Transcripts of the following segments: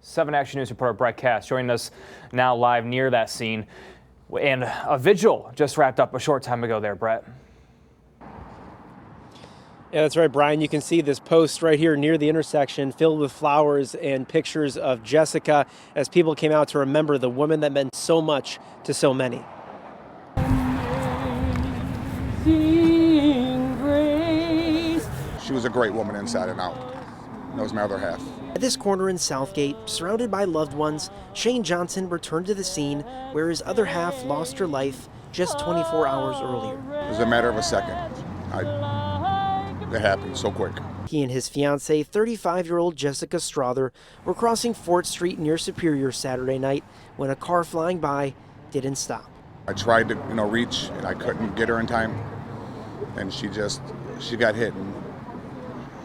7 Action News reporter Brett Cass joining us now live near that scene. And a vigil just wrapped up a short time ago there, Brett. Yeah, that's right, Brian. You can see this post right here near the intersection filled with flowers and pictures of Jessica as people came out to remember the woman that meant so much to so many. She was a great woman inside and out. That was my other half. At this corner in Southgate, surrounded by loved ones, Shane Johnson returned to the scene where his other half lost her life just 24 hours earlier. It was a matter of a second. It happened so quick. He and his fiancée, 35-year-old Jessica Strother, were crossing Fort Street near Superior Saturday night when a car flying by didn't stop. I tried to, reach, and I couldn't get her in time. And she got hit and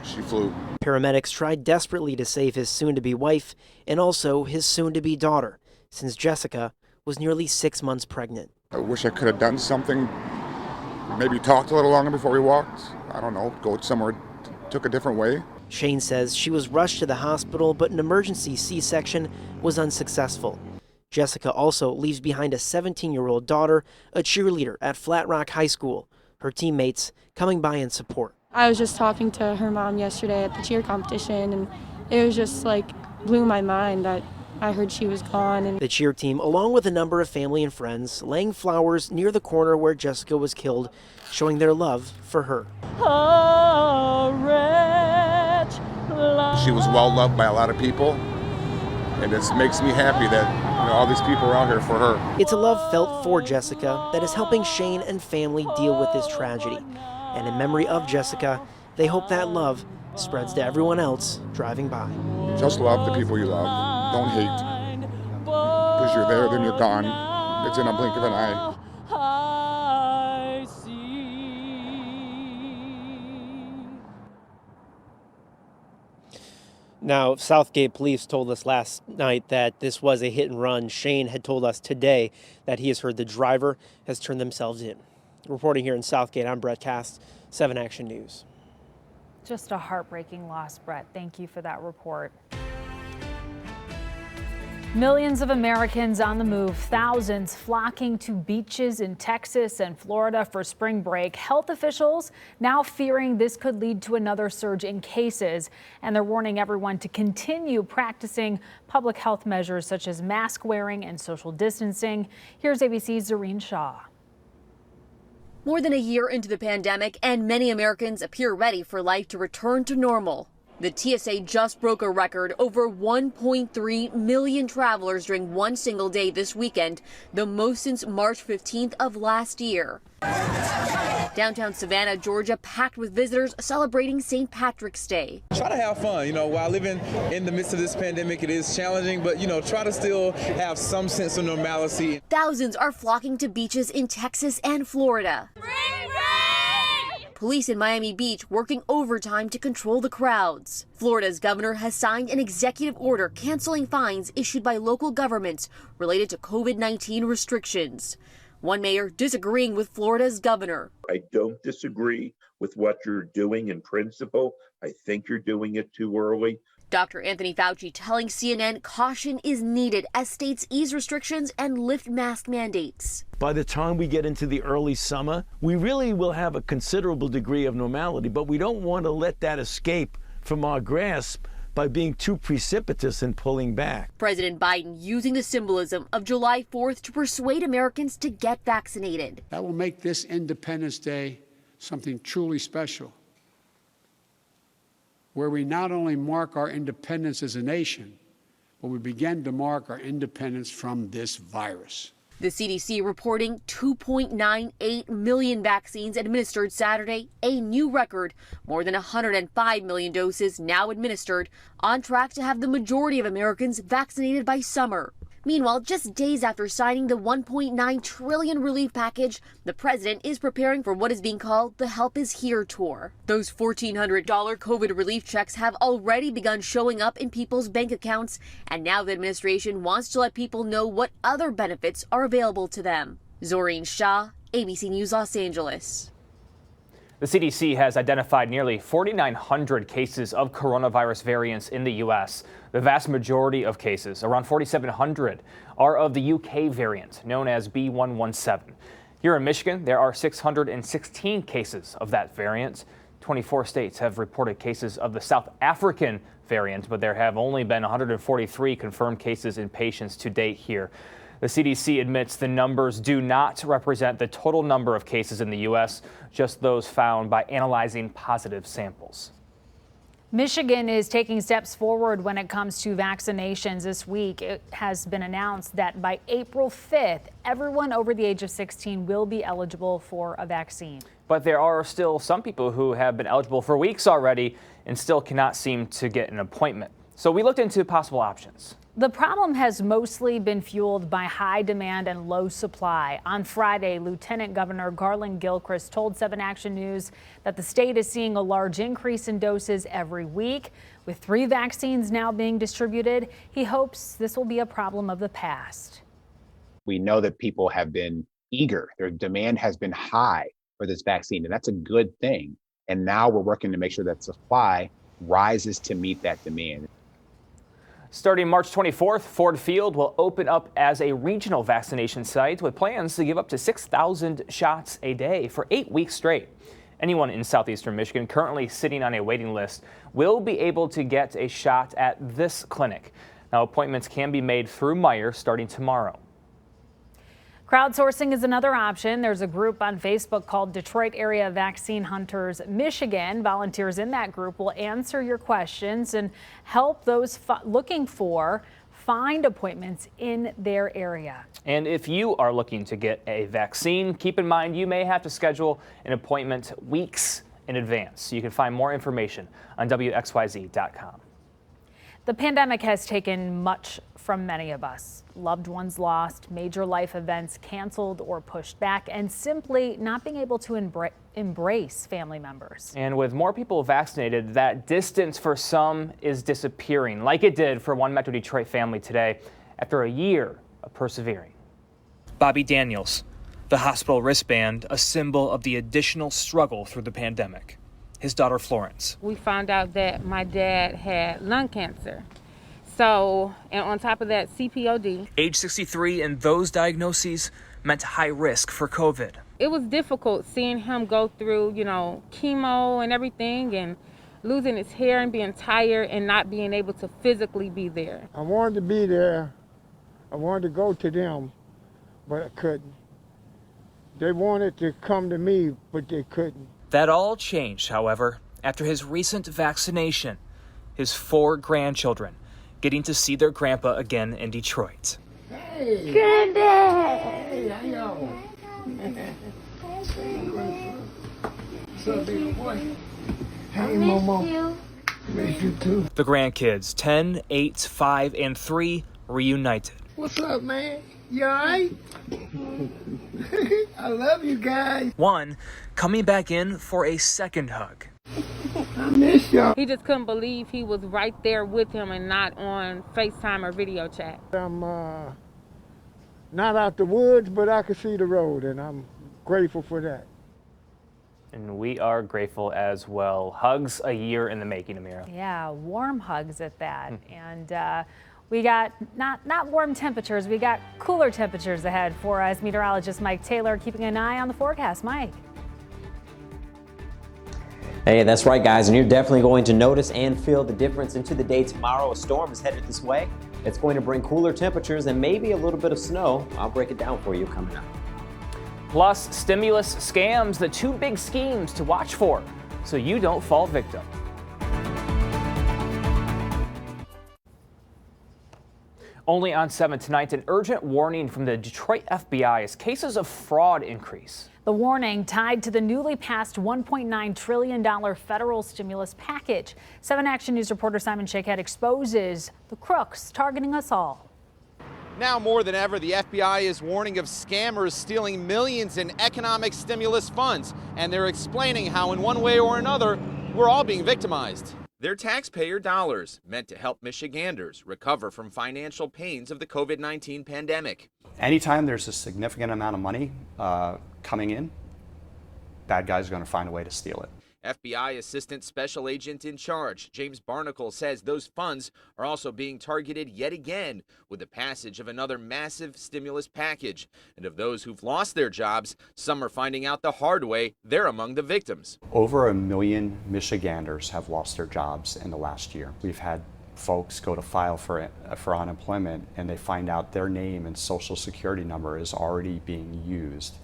she flew. Paramedics tried desperately to save his soon-to-be wife and also his soon-to-be daughter, since Jessica was nearly 6 months pregnant. I wish I could have done something, maybe talked a little longer before we walked. I don't know, go somewhere, took a different way. Shane says she was rushed to the hospital, but an emergency C-section was unsuccessful. Jessica also leaves behind a 17-year-old daughter, a cheerleader at Flat Rock High School, her teammates coming by in support. I was just talking to her mom yesterday at the cheer competition, and it was just blew my mind that I heard she was gone. And the cheer team, along with a number of family and friends, laying flowers near the corner where Jessica was killed, showing their love for her. She was well loved by a lot of people, and it makes me happy that all these people are out here for her. It's a love felt for Jessica that is helping Shane and family deal with this tragedy. And in memory of Jessica, they hope that love spreads to everyone else driving by. Just love the people you love. Don't hate. Because you're there, then you're gone. It's in a blink of an eye. Now, Southgate police told us last night that this was a hit and run. Shane had told us today that he has heard the driver has turned themselves in. Reporting here in Southgate, I'm Brett Cass, 7 Action News. Just a heartbreaking loss, Brett. Thank you for that report. Millions of Americans on the move, thousands flocking to beaches in Texas and Florida for spring break. Health officials now fearing this could lead to another surge in cases, and they're warning everyone to continue practicing public health measures such as mask wearing and social distancing. Here's ABC's Zareen Shah. More than a year into the pandemic, and many Americans appear ready for life to return to normal. The TSA just broke a record, over 1.3 million travelers during one single day this weekend, the most since March 15th of last year. Downtown Savannah, Georgia, packed with visitors celebrating St. Patrick's Day. Try to have fun, while living in the midst of this pandemic, it is challenging, but, try to still have some sense of normalcy. Thousands are flocking to beaches in Texas and Florida. Police in Miami Beach working overtime to control the crowds. Florida's governor has signed an executive order canceling fines issued by local governments related to COVID-19 restrictions. One mayor disagreeing with Florida's governor. I don't disagree with what you're doing in principle. I think you're doing it too early. Dr. Anthony Fauci telling CNN caution is needed as states ease restrictions and lift mask mandates. By the time we get into the early summer, we really will have a considerable degree of normality, but we don't want to let that escape from our grasp by being too precipitous in pulling back. President Biden using the symbolism of July 4th to persuade Americans to get vaccinated. That will make this Independence Day something truly special, where we not only mark our independence as a nation, but we begin to mark our independence from this virus. The CDC reporting 2.98 million vaccines administered Saturday, a new record. More than 105 million doses now administered, on track to have the majority of Americans vaccinated by summer. Meanwhile, just days after signing the $1.9 trillion relief package, the president is preparing for what is being called the Help is Here tour. Those $1,400 COVID relief checks have already begun showing up in people's bank accounts, and now the administration wants to let people know what other benefits are available to them. Zoreen Shah, ABC News Los Angeles. The CDC has identified nearly 4,900 cases of coronavirus variants in the U.S. The vast majority of cases, around 4,700, are of the UK variant known as B.1.1.7. Here in Michigan, there are 616 cases of that variant. 24 states have reported cases of the South African variant, but there have only been 143 confirmed cases in patients to date here. The CDC admits the numbers do not represent the total number of cases in the U.S., just those found by analyzing positive samples. Michigan is taking steps forward when it comes to vaccinations this week. It has been announced that by April 5th, everyone over the age of 16 will be eligible for a vaccine. But there are still some people who have been eligible for weeks already and still cannot seem to get an appointment. So we looked into possible options. The problem has mostly been fueled by high demand and low supply. On Friday, Lieutenant Governor Garland Gilchrist told 7 Action News that the state is seeing a large increase in doses every week. With 3 vaccines now being distributed, he hopes this will be a problem of the past. We know that people have been eager. Their demand has been high for this vaccine, and that's a good thing. And now we're working to make sure that supply rises to meet that demand. Starting March 24th, Ford Field will open up as a regional vaccination site with plans to give up to 6,000 shots a day for 8 weeks straight. Anyone in southeastern Michigan currently sitting on a waiting list will be able to get a shot at this clinic. Now, appointments can be made through Meijer starting tomorrow. Crowdsourcing is another option. There's a group on Facebook called Detroit Area Vaccine Hunters Michigan. Volunteers in that group will answer your questions and help those looking for find appointments in their area. And if you are looking to get a vaccine, keep in mind you may have to schedule an appointment weeks in advance. You can find more information on WXYZ.com. The pandemic has taken much from many of us. Loved ones lost, major life events canceled or pushed back, and simply not being able to embrace family members. And with more people vaccinated, that distance for some is disappearing, like it did for one Metro Detroit family today after a year of persevering. Bobby Daniels, the hospital wristband, a symbol of the additional struggle through the pandemic. His daughter Florence. We found out that my dad had lung cancer. So, and on top of that, CPOD. Age 63 and those diagnoses meant high risk for COVID. It was difficult seeing him go through, chemo and everything and losing his hair and being tired and not being able to physically be there. I wanted to be there. I wanted to go to them, but I couldn't. They wanted to come to me, but they couldn't. That all changed, however, after his recent vaccination. His 4 grandchildren getting to see their grandpa again in Detroit. Hey! Granddad! Hey, how y'all? What's up, big boy? Hey, Momo. Miss you too. The grandkids, 10, 8, 5, and 3, reunited. What's up, man? You all right? I love you guys. One coming back in for a second hug. I miss y'all. He just couldn't believe he was right there with him and not on FaceTime or video chat. I'm not out the woods, but I can see the road, and I'm grateful for that. And we are grateful as well. Hugs a year in the making, Amira. Yeah, warm hugs at that. And we got not warm temperatures, we got cooler temperatures ahead for us. Meteorologist Mike Taylor keeping an eye on the forecast. Mike. Hey, that's right, guys, and you're definitely going to notice and feel the difference into the day tomorrow. A storm is headed this way. It's going to bring cooler temperatures and maybe a little bit of snow. I'll break it down for you coming up. Plus, stimulus scams, the 2 big schemes to watch for so you don't fall victim. Only on 7 tonight, an urgent warning from the Detroit FBI as cases of fraud increase. The warning tied to the newly passed $1.9 trillion federal stimulus package. 7 Action News reporter Simon Shakehead exposes the crooks targeting us all. Now more than ever, the FBI is warning of scammers stealing millions in economic stimulus funds, and they're explaining how in one way or another, we're all being victimized. They're taxpayer dollars meant to help Michiganders recover from financial pains of the COVID-19 pandemic. Anytime there's a significant amount of money coming in, bad guys are going to find a way to steal it. FBI Assistant Special Agent in charge, James Barnacle, says those funds are also being targeted yet again with the passage of another massive stimulus package. And of those who've lost their jobs, some are finding out the hard way they're among the victims. Over 1 million Michiganders have lost their jobs in the last year. We've had folks go to file for unemployment and they find out their name and social security number is already being used.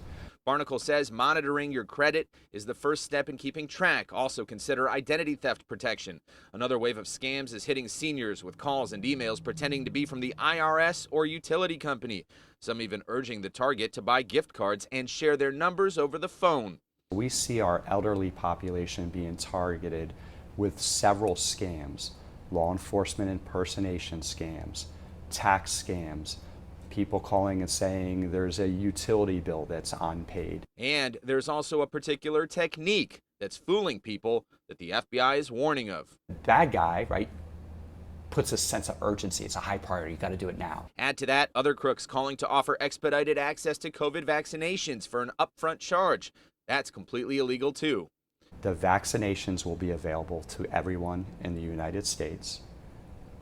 Barnacle says monitoring your credit is the first step in keeping track. Also consider identity theft protection. Another wave of scams is hitting seniors with calls and emails pretending to be from the IRS or utility company. Some even urging the target to buy gift cards and share their numbers over the phone. We see our elderly population being targeted with several scams: law enforcement impersonation scams, tax scams, people calling and saying there's a utility bill that's unpaid. And there's also a particular technique that's fooling people that the FBI is warning of. Bad guy, right, puts a sense of urgency. It's a high priority. You got to do it now. Add to that other crooks calling to offer expedited access to COVID vaccinations for an upfront charge. That's completely illegal too. The vaccinations will be available to everyone in the United States,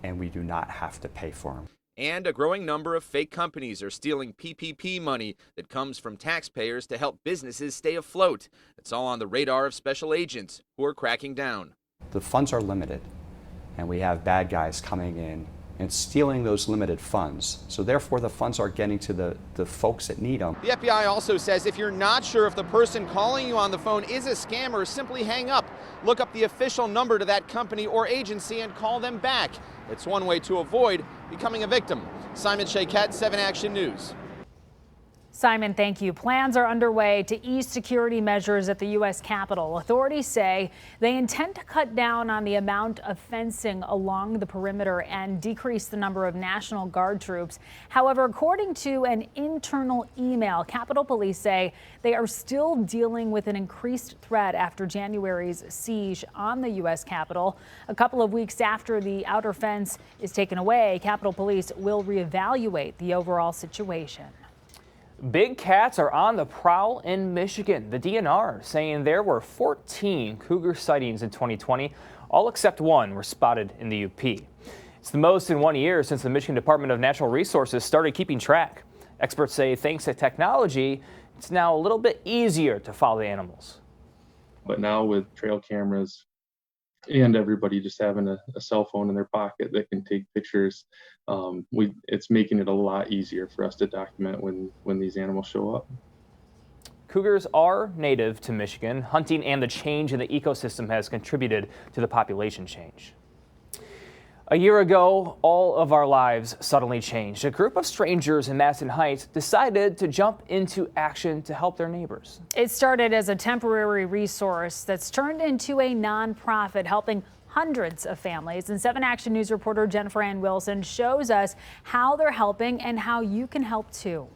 and we do not have to pay for them. And a growing number of fake companies are stealing PPP money that comes from taxpayers to help businesses stay afloat. It's all on the radar of special agents who are cracking down. The funds are limited, and we have bad guys coming in and stealing those limited funds. So therefore, the funds are getting to the folks that need them. The FBI also says if you're not sure if the person calling you on the phone is a scammer, simply hang up. Look up the official number to that company or agency and call them back. It's one way to avoid becoming a victim. Simon Shayket, 7 Action News. Simon, thank you. Plans are underway to ease security measures at the U.S. Capitol. Authorities say they intend to cut down on the amount of fencing along the perimeter and decrease the number of National Guard troops. However, according to an internal email, Capitol Police say they are still dealing with an increased threat after January's siege on the U.S. Capitol. A couple of weeks after the outer fence is taken away, Capitol Police will reevaluate the overall situation. Big cats are on the prowl in Michigan. The DNR saying there were 14 cougar sightings in 2020. All except one were spotted in the UP. It's the most in 1 year since the Michigan Department of Natural Resources started keeping track. Experts say thanks to technology, it's now a little bit easier to follow the animals. But now with trail cameras and everybody just having a cell phone in their pocket that can take pictures, it's making it a lot easier for us to document when these animals show up. Cougars are native to Michigan. Hunting and the change in the ecosystem has contributed to the population change. A year ago, all of our lives suddenly changed. A group of strangers in Madison Heights decided to jump into action to help their neighbors. It started as a temporary resource that's turned into a nonprofit helping hundreds of families. And 7 Action News reporter Jennifer Ann Wilson shows us how they're helping and how you can help too.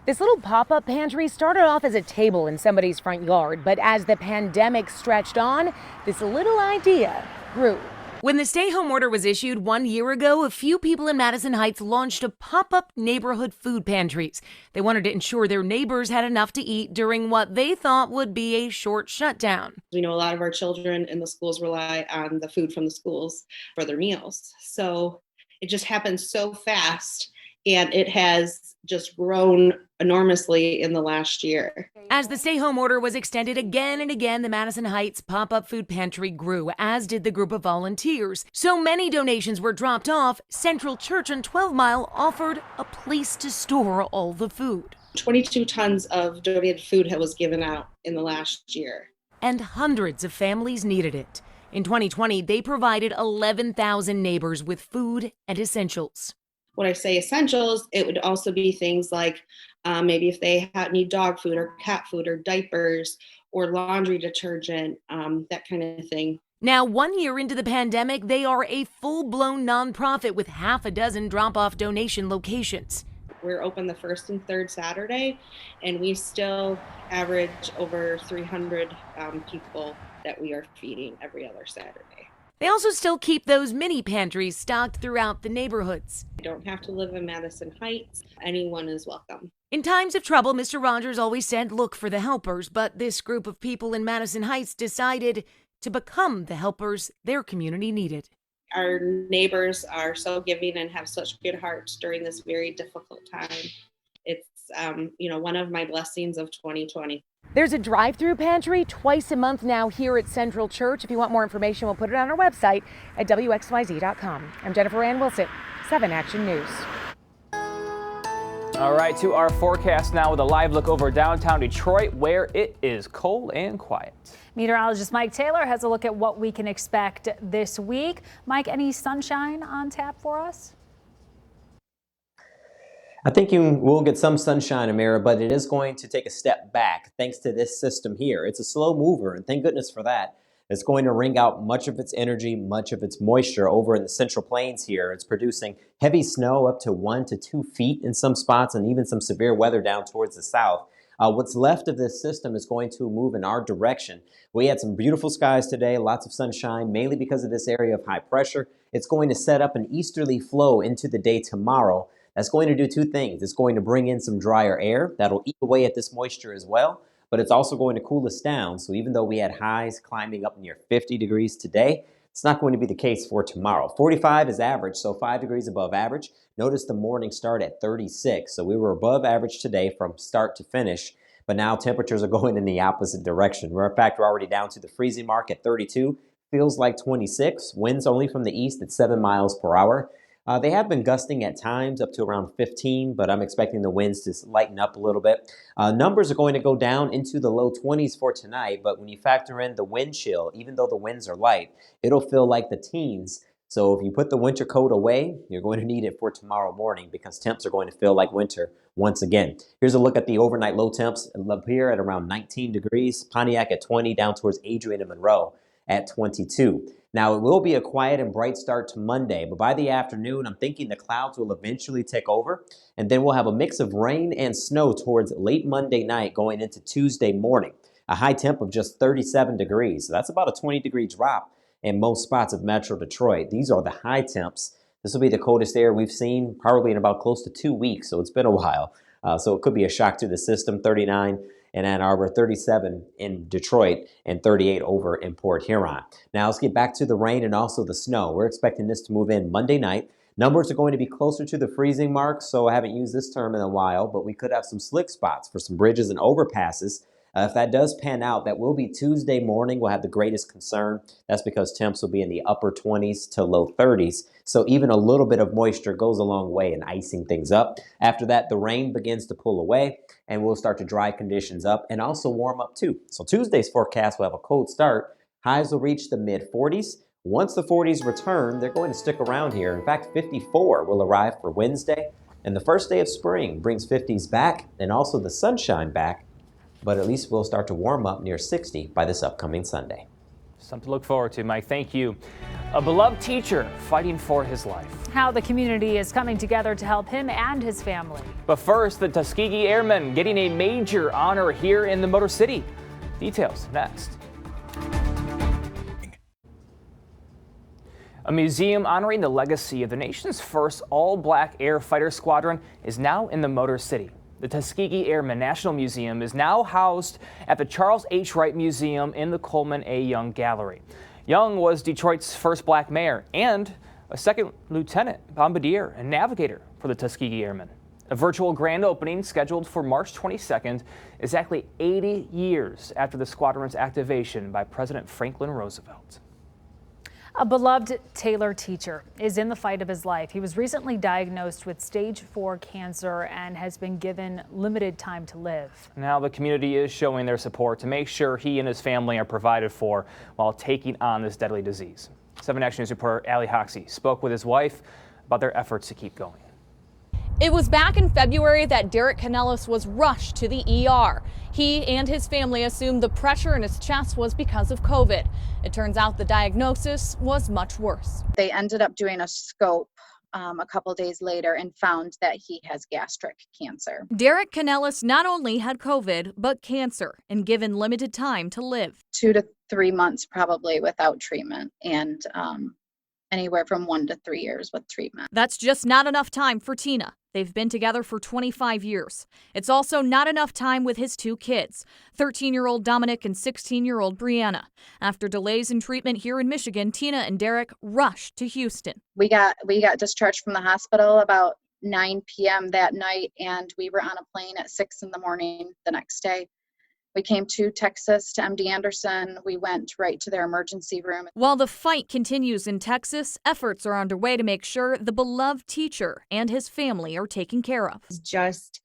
This little pop-up pantry started off as a table in somebody's front yard, but as the pandemic stretched on, this little idea grew. When the stay-home order was issued 1 year ago, a few people in Madison Heights launched a pop-up neighborhood food pantries. They wanted to ensure their neighbors had enough to eat during what they thought would be a short shutdown. We know a lot of our children in the schools rely on the food from the schools for their meals. So it just happened so fast, and it has just grown enormously in the last year. As the stay-home order was extended again and again, the Madison Heights pop-up food pantry grew, as did the group of volunteers. So many donations were dropped off, Central Church on 12 Mile offered a place to store all the food. 22 tons of donated food was given out in the last year. And hundreds of families needed it. In 2020, they provided 11,000 neighbors with food and essentials. When I say essentials, it would also be things like maybe if they need dog food or cat food or diapers or laundry detergent, that kind of thing. Now, 1 year into the pandemic, they are a full-blown nonprofit with half a dozen drop-off donation locations. We're open the first and third Saturday, and we still average over 300 people that we are feeding every other Saturday. They also still keep those mini pantries stocked throughout the neighborhoods. You don't have to live in Madison Heights. Anyone is welcome. In times of trouble, Mr. Rogers always said, look for the helpers, but this group of people in Madison Heights decided to become the helpers their community needed. Our neighbors are so giving and have such good hearts during this very difficult time. It's, one of my blessings of 2020. There's a drive-through pantry twice a month now here at Central Church. If you want more information, we'll put it on our website at WXYZ.com. I'm Jennifer Ann Wilson, 7 Action News. All right, to our forecast now with a live look over downtown Detroit, where it is cold and quiet. Meteorologist Mike Taylor has a look at what we can expect this week. Mike, any sunshine on tap for us? I think you will get some sunshine, Amira, but it is going to take a step back thanks to this system here. It's a slow mover, and thank goodness for that. It's going to wring out much of its energy, much of its moisture over in the Central Plains here. It's producing heavy snow up to 1 to 2 feet in some spots and even some severe weather down towards the south. What's left of this system is going to move in our direction. We had some beautiful skies today, lots of sunshine, mainly because of this area of high pressure. It's going to set up an easterly flow into the day tomorrow. That's going to do two things. It's going to bring in some drier air that'll eat away at this moisture as well, but it's also going to cool us down. So even though we had highs climbing up near 50 degrees today, it's not going to be the case for tomorrow. 45 is average, so 5 degrees above average. Notice the morning start at 36, so we were above average today from start to finish, but now temperatures are going in the opposite direction. In fact, we're already down to the freezing mark at 32. Feels like 26. Winds only from the east at 7 miles per hour. They have been gusting at times up to around 15, but I'm expecting the winds to lighten up a little bit. Numbers are going to go down into the low 20s for tonight, but when you factor in the wind chill, even though the winds are light, it'll feel like the teens. So if you put the winter coat away, you're going to need it for tomorrow morning because temps are going to feel like winter once again. Here's a look at the overnight low temps up here at around 19 degrees, Pontiac at 20, down towards Adrian and Monroe at 22. Now, it will be a quiet and bright start to Monday, but by the afternoon, I'm thinking the clouds will eventually take over, and then we'll have a mix of rain and snow towards late Monday night going into Tuesday morning. A high temp of just 37 degrees. So that's about a 20-degree drop in most spots of Metro Detroit. These are the high temps. This will be the coldest air we've seen probably in about close to 2 weeks, so it's been a while. So it could be a shock to the system. 39 in Ann Arbor, 37 in Detroit, and 38 over in Port Huron. Now let's get back to the rain and also the snow. We're expecting this to move in Monday night. Numbers are going to be closer to the freezing mark, so I haven't used this term in a while, but we could have some slick spots for some bridges and overpasses. If that does pan out, that will be Tuesday morning. We'll have the greatest concern. That's because temps will be in the upper 20s to low 30s. So even a little bit of moisture goes a long way in icing things up. After that, the rain begins to pull away and we'll start to dry conditions up and also warm up too. So Tuesday's forecast will have a cold start. Highs will reach the mid 40s. Once the 40s return, they're going to stick around here. In fact, 54 will arrive for Wednesday. And the first day of spring brings 50s back and also the sunshine back. But at least we'll start to warm up near 60 by this upcoming Sunday. Something to look forward to, Mike. Thank you. A beloved teacher fighting for his life. How the community is coming together to help him and his family. But first, the Tuskegee Airmen getting a major honor here in the Motor City. Details next. A museum honoring the legacy of the nation's first all-black air fighter squadron is now in the Motor City. The Tuskegee Airmen National Museum is now housed at the Charles H. Wright Museum in the Coleman A. Young Gallery. Young was Detroit's first black mayor and a second lieutenant, bombardier, and navigator for the Tuskegee Airmen. A virtual grand opening scheduled for March 22nd, exactly 80 years after the squadron's activation by President Franklin Roosevelt. A beloved Taylor teacher is in the fight of his life. He was recently diagnosed with stage 4 cancer and has been given limited time to live. Now the community is showing their support to make sure he and his family are provided for while taking on this deadly disease. 7 Action News reporter Allie Hoxie spoke with his wife about their efforts to keep going. It was back in February that Derek Canellis was rushed to the ER. He and his family assumed the pressure in his chest was because of COVID. It turns out the diagnosis was much worse. They ended up doing a scope a couple days later and found that he has gastric cancer. Derek Canellis not only had COVID, but cancer and given limited time to live. 2 to 3 months probably without treatment. And anywhere from 1 to 3 years with treatment. That's just not enough time for Tina. They've been together for 25 years. It's also not enough time with his 2 kids, 13-year-old Dominic and 16-year-old Brianna. After delays in treatment here in Michigan, Tina and Derek rushed to Houston. We got discharged from the hospital about 9 p.m. that night, and we were on a plane at 6 in the morning the next day. We came to Texas, to MD Anderson. We went right to their emergency room. While the fight continues in Texas, efforts are underway to make sure the beloved teacher and his family are taken care of. It's just,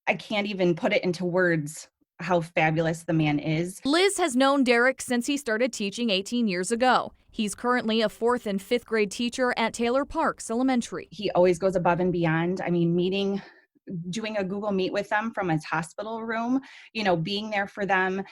I can't even put it into words how fabulous the man is. Liz has known Derek since he started teaching 18 years ago. He's currently a 4th and 5th grade teacher at Taylor Parks Elementary. He always goes above and beyond. I mean, doing a Google Meet with them from his hospital room, being there for them.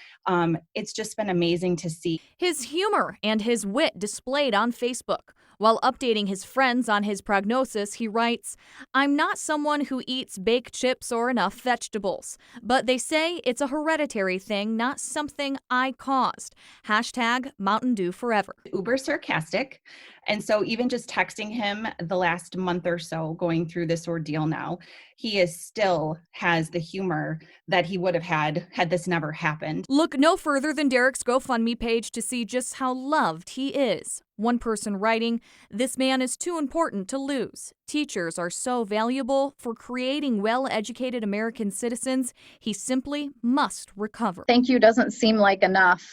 It's just been amazing to see. His humor and his wit displayed on Facebook. While updating his friends on his prognosis, he writes, "I'm not someone who eats baked chips or enough vegetables, but they say it's a hereditary thing, not something I caused. Hashtag Mountain Dew forever." Uber sarcastic. And so even just texting him the last month or so going through this ordeal now, he still has the humor that he would have had this never happened. Look no further than Derek's GoFundMe page to see just how loved he is. One person writing, "This man is too important to lose. Teachers are so valuable for creating well-educated American citizens. He simply must recover." Thank you doesn't seem like enough.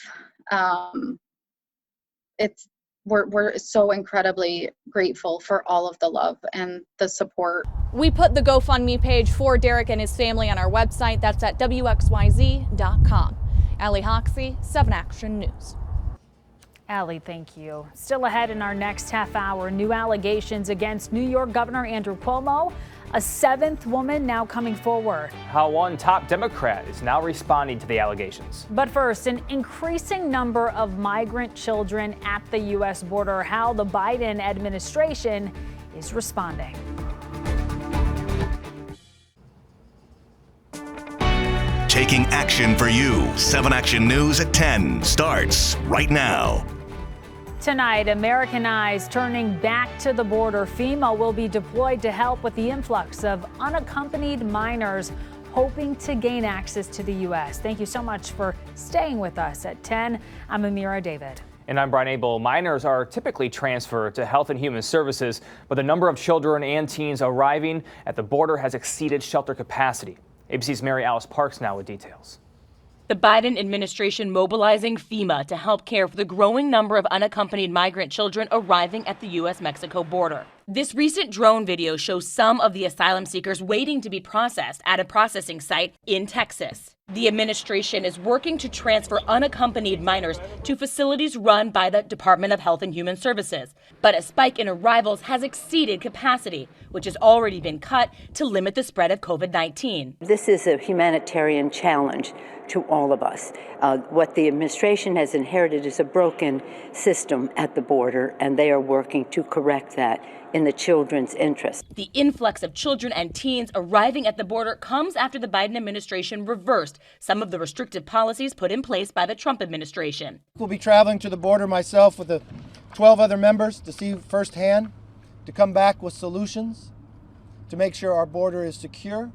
We're so incredibly grateful for all of the love and the support. We put the GoFundMe page for Derek and his family on our website. That's at WXYZ.com. Allie Hoxie, 7 Action News. Allie, thank you. Still ahead in our next half hour, new allegations against New York Governor Andrew Cuomo. A 7th woman now coming forward. How one top Democrat is now responding to the allegations. But first, an increasing number of migrant children at the U.S. border. How the Biden administration is responding. Taking action for you. 7 Action News at 10 starts right now. Tonight, American eyes turning back to the border. FEMA will be deployed to help with the influx of unaccompanied minors hoping to gain access to the U.S. Thank you so much for staying with us at 10. I'm Amira David. And I'm Brian Abel. Minors are typically transferred to Health and Human Services, but the number of children and teens arriving at the border has exceeded shelter capacity. ABC's Mary Alice Parks now with details. The Biden administration mobilizing FEMA to help care for the growing number of unaccompanied migrant children arriving at the U.S.-Mexico border. This recent drone video shows some of the asylum seekers waiting to be processed at a processing site in Texas. The administration is working to transfer unaccompanied minors to facilities run by the Department of Health and Human Services. But a spike in arrivals has exceeded capacity, which has already been cut to limit the spread of COVID-19. This is a humanitarian challenge to all of us. What the administration has inherited is a broken system at the border, and they are working to correct that in the children's interest. The influx of children and teens arriving at the border comes after the Biden administration reversed some of the restrictive policies put in place by the Trump administration. We'll be traveling to the border myself with the 12 other members to see firsthand, to come back with solutions, to make sure our border is secure,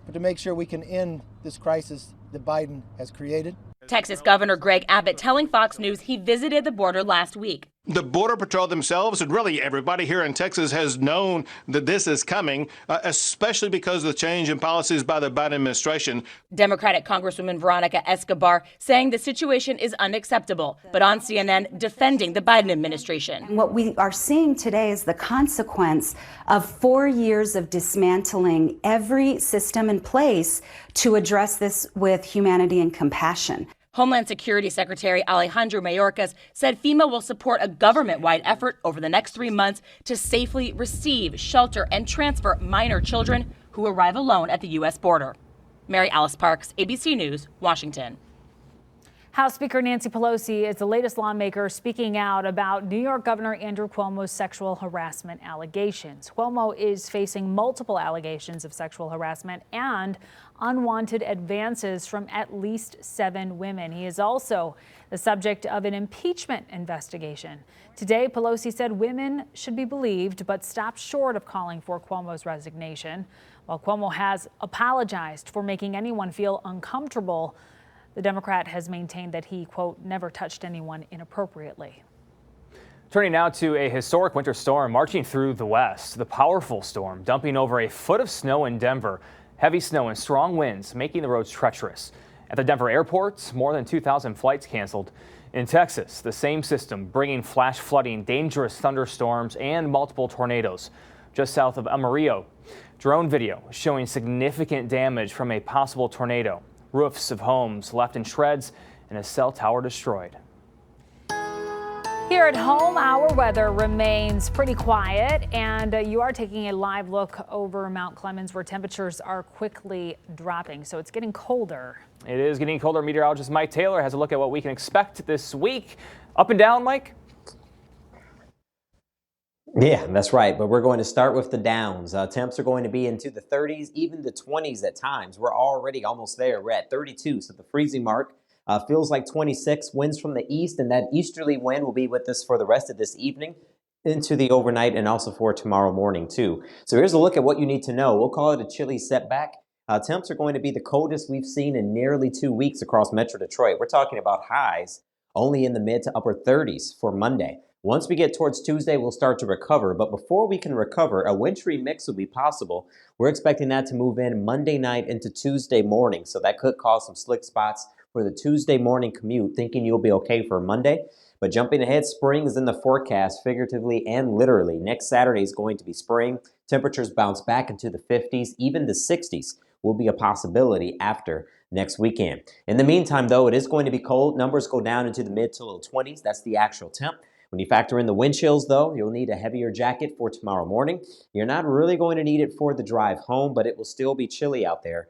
but to make sure we can end this crisis that Biden has created. Texas Governor Greg Abbott telling Fox News he visited the border last week. The Border Patrol themselves, and really everybody here in Texas, has known that this is coming, especially because of the change in policies by the Biden administration. Democratic Congresswoman Veronica Escobar saying the situation is unacceptable, but on CNN defending the Biden administration. What we are seeing today is the consequence of 4 years of dismantling every system in place to address this with humanity and compassion. Homeland Security Secretary Alejandro Mayorkas said FEMA will support a government-wide effort over the next 3 months to safely receive, shelter, and transfer minor children who arrive alone at the U.S. border. Mary Alice Parks, ABC News, Washington. House Speaker Nancy Pelosi is the latest lawmaker speaking out about New York Governor Andrew Cuomo's sexual harassment allegations. Cuomo is facing multiple allegations of sexual harassment and unwanted advances from at least 7 women. He is also the subject of an impeachment investigation. Today, Pelosi said women should be believed, but stopped short of calling for Cuomo's resignation. While Cuomo has apologized for making anyone feel uncomfortable, the Democrat has maintained that he, quote, never touched anyone inappropriately. Turning now to a historic winter storm marching through the West. The powerful storm dumping over a foot of snow in Denver. Heavy snow and strong winds making the roads treacherous. At the Denver airport, more than 2,000 flights canceled. In Texas, the same system bringing flash flooding, dangerous thunderstorms, and multiple tornadoes. Just south of Amarillo, drone video showing significant damage from a possible tornado. Roofs of homes left in shreds and a cell tower destroyed. Here at home, our weather remains pretty quiet, and you are taking a live look over Mount Clemens where temperatures are quickly dropping, so it's getting colder. It is getting colder. Meteorologist Mike Taylor has a look at what we can expect this week. Up and down, Mike? Yeah, that's right. But we're going to start with the downs. Temps are going to be into the 30s, even the 20s at times. We're already almost there. We're at 32, so the freezing mark feels like 26. Winds from the east, and that easterly wind will be with us for the rest of this evening into the overnight and also for tomorrow morning, too. So here's a look at what you need to know. We'll call it a chilly setback. Temps are going to be the coldest we've seen in nearly 2 weeks across Metro Detroit. We're talking about highs only in the mid to upper 30s for Monday. Once we get towards Tuesday, we'll start to recover. But before we can recover, a wintry mix will be possible. We're expecting that to move in Monday night into Tuesday morning. So that could cause some slick spots for the Tuesday morning commute, thinking you'll be okay for Monday. But jumping ahead, spring is in the forecast, figuratively and literally. Next Saturday is going to be spring. Temperatures bounce back into the 50s, even the 60s will be a possibility after next weekend. In the meantime, though, it is going to be cold. Numbers go down into the mid to low 20s. That's the actual temp. When you factor in the wind chills, though, you'll need a heavier jacket for tomorrow morning. You're not really going to need it for the drive home, but it will still be chilly out there.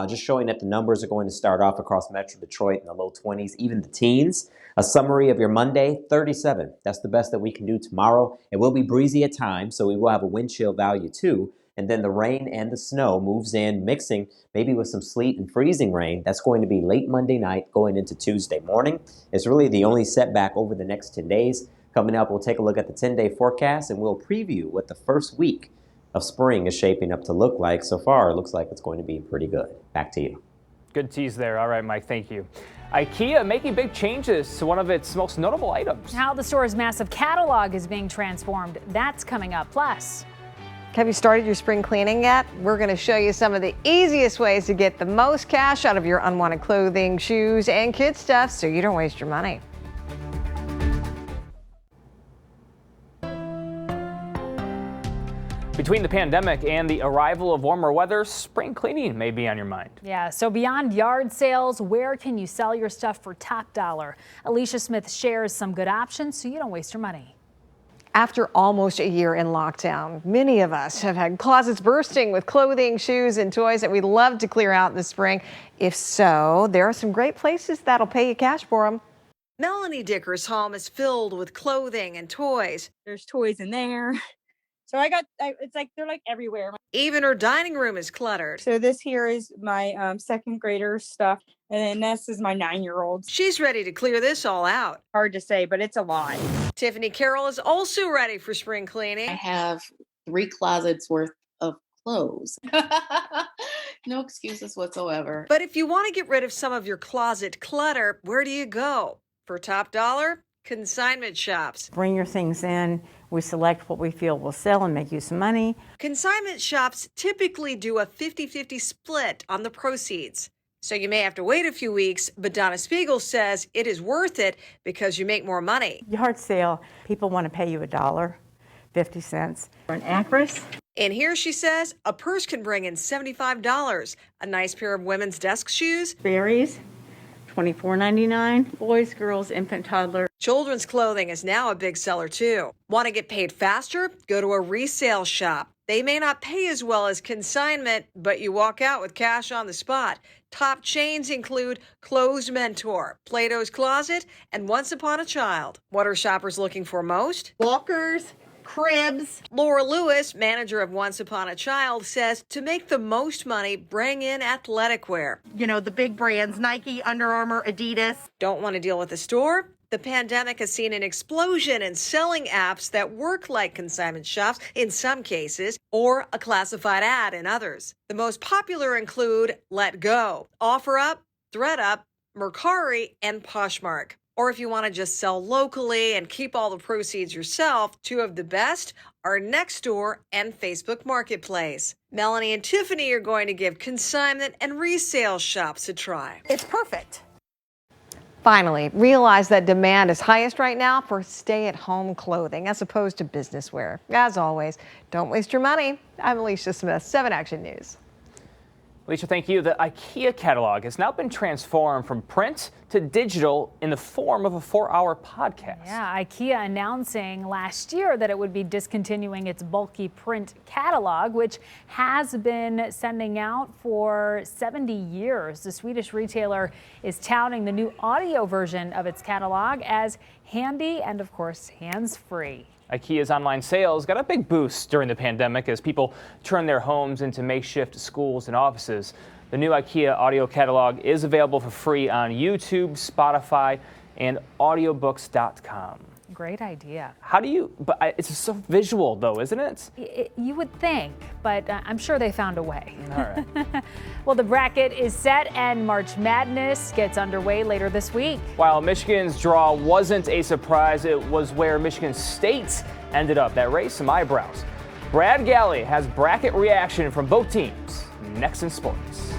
Just showing that the numbers are going to start off across Metro Detroit in the low 20s, even the teens. A summary of your Monday, 37. That's the best that we can do tomorrow. It will be breezy at times, so we will have a wind chill value too. And then the rain and the snow moves in, mixing maybe with some sleet and freezing rain. That's going to be late Monday night going into Tuesday morning. It's really the only setback over the next 10 days. Coming up, we'll take a look at the 10-day forecast and we'll preview what the first week of spring is shaping up to look like. So far, it looks like it's going to be pretty good. Back to you. Good tease there. All right, Mike, thank you. IKEA making big changes to one of its most notable items. How the store's massive catalog is being transformed, that's coming up. Plus, have you started your spring cleaning yet? We're going to show you some of the easiest ways to get the most cash out of your unwanted clothing, shoes, and kids stuff so you don't waste your money. Between the pandemic and the arrival of warmer weather, spring cleaning may be on your mind. Yeah, so beyond yard sales, where can you sell your stuff for top dollar? Alicia Smith shares some good options so you don't waste your money. After almost a year in lockdown, many of us have had closets bursting with clothing, shoes, and toys that we'd love to clear out in the spring. If so, there are some great places that'll pay you cash for them. Melanie Dicker's home is filled with clothing and toys. There's toys in there. So it's like they're like everywhere. Even her dining room is cluttered. So this here is my second grader stuff, and then this is my 9-year-old. She's ready to clear this all out. Hard to say, but it's a lot. Tiffany Carroll is also ready for spring cleaning. I have 3 closets worth of clothes. No excuses whatsoever. But if you want to get rid of some of your closet clutter, where do you go? For top dollar? Consignment shops. Bring your things in. We select what we feel will sell and make you some money. Consignment shops typically do a 50-50 split on the proceeds. So you may have to wait a few weeks, but Donna Spiegel says it is worth it because you make more money. Yard sale, people want to pay you $1.50 for an actress. And here she says a purse can bring in $75. A nice pair of women's desk shoes. Berries, $24.99. Boys, girls, infant, toddler. Children's clothing is now a big seller too. Want to get paid faster? Go to a resale shop. They may not pay as well as consignment, but you walk out with cash on the spot. Top chains include Closed Mentor, Plato's Closet, and Once Upon a Child. What are shoppers looking for most? Walkers, cribs. Laura Lewis, manager of Once Upon a Child, says to make the most money, bring in athletic wear. You know, the big brands, Nike, Under Armour, Adidas. Don't want to deal with the store? The pandemic has seen an explosion in selling apps that work like consignment shops in some cases, or a classified ad in others. The most popular include Let Go, OfferUp, ThreadUp, Mercari, and Poshmark. Or if you want to just sell locally and keep all the proceeds yourself, two of the best are Nextdoor and Facebook Marketplace. Melanie and Tiffany are going to give consignment and resale shops a try. It's perfect. Finally, realize that demand is highest right now for stay-at-home clothing as opposed to business wear. As always, don't waste your money. I'm Alicia Smith, 7 Action News. Alicia, thank you. The IKEA catalog has now been transformed from print to digital in the form of a 4-hour podcast. Yeah, IKEA announcing last year that it would be discontinuing its bulky print catalog, which has been sending out for 70 years. The Swedish retailer is touting the new audio version of its catalog as handy and, of course, hands-free. IKEA's online sales got a big boost during the pandemic as people turned their homes into makeshift schools and offices. The new IKEA audio catalog is available for free on YouTube, Spotify, and audiobooks.com. Great idea. How do you, but it's so visual though, isn't it? You would think, but I'm sure they found a way. All right. Well, the bracket is set and March Madness gets underway later this week. While Michigan's draw wasn't a surprise, it was where Michigan State ended up. That raised some eyebrows. Brad Galley has bracket reaction from both teams next in sports.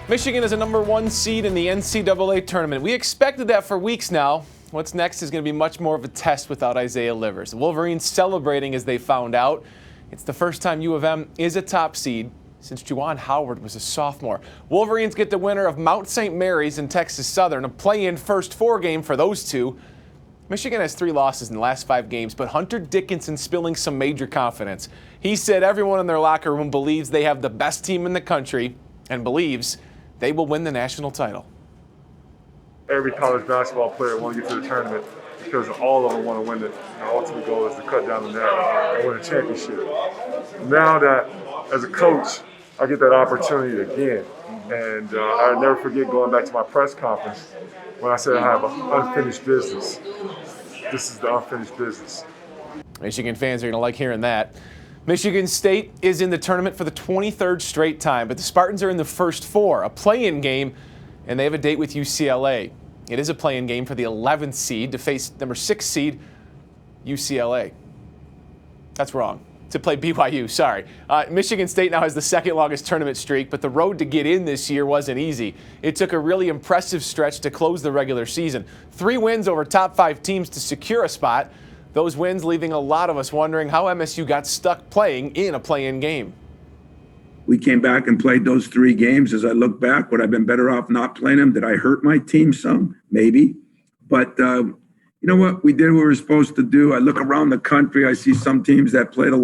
Michigan is a #1 seed in the NCAA tournament. We expected that for weeks now. What's next is going to be much more of a test without Isaiah Livers. The Wolverines celebrating as they found out. It's the first time U of M is a top seed since Juwan Howard was a sophomore. Wolverines get the winner of Mount St. Mary's and Texas Southern, a play-in first 4 game for those two. Michigan has 3 losses in the last 5 games, but Hunter Dickinson spilling some major confidence. He said everyone in their locker room believes they have the best team in the country and believes they will win the national title. Every college basketball player wants to get to the tournament because all of them want to win it. The ultimate goal is to cut down the net and win a championship. Now that, as a coach, I get that opportunity again. And I'll never forget going back to my press conference when I said I have an unfinished business. This is the unfinished business. Michigan fans are going to like hearing that. Michigan State is in the tournament for the 23rd straight time, but the Spartans are in the first 4, a play-in game, and they have a date with UCLA. It is a play-in game for the 11th seed to face #6 seed UCLA. That's wrong. To play BYU, sorry. Michigan State now has the 2nd longest tournament streak, but the road to get in this year wasn't easy. It took a really impressive stretch to close the regular season. 3 wins over top 5 teams to secure a spot. Those wins leaving a lot of us wondering how MSU got stuck playing in a play-in game. We came back and played those 3 games. As I look back, would I have been better off not playing them? Did I hurt my team some? Maybe. But you know what? We did what we were supposed to do. I look around the country. I see some teams that played a lot.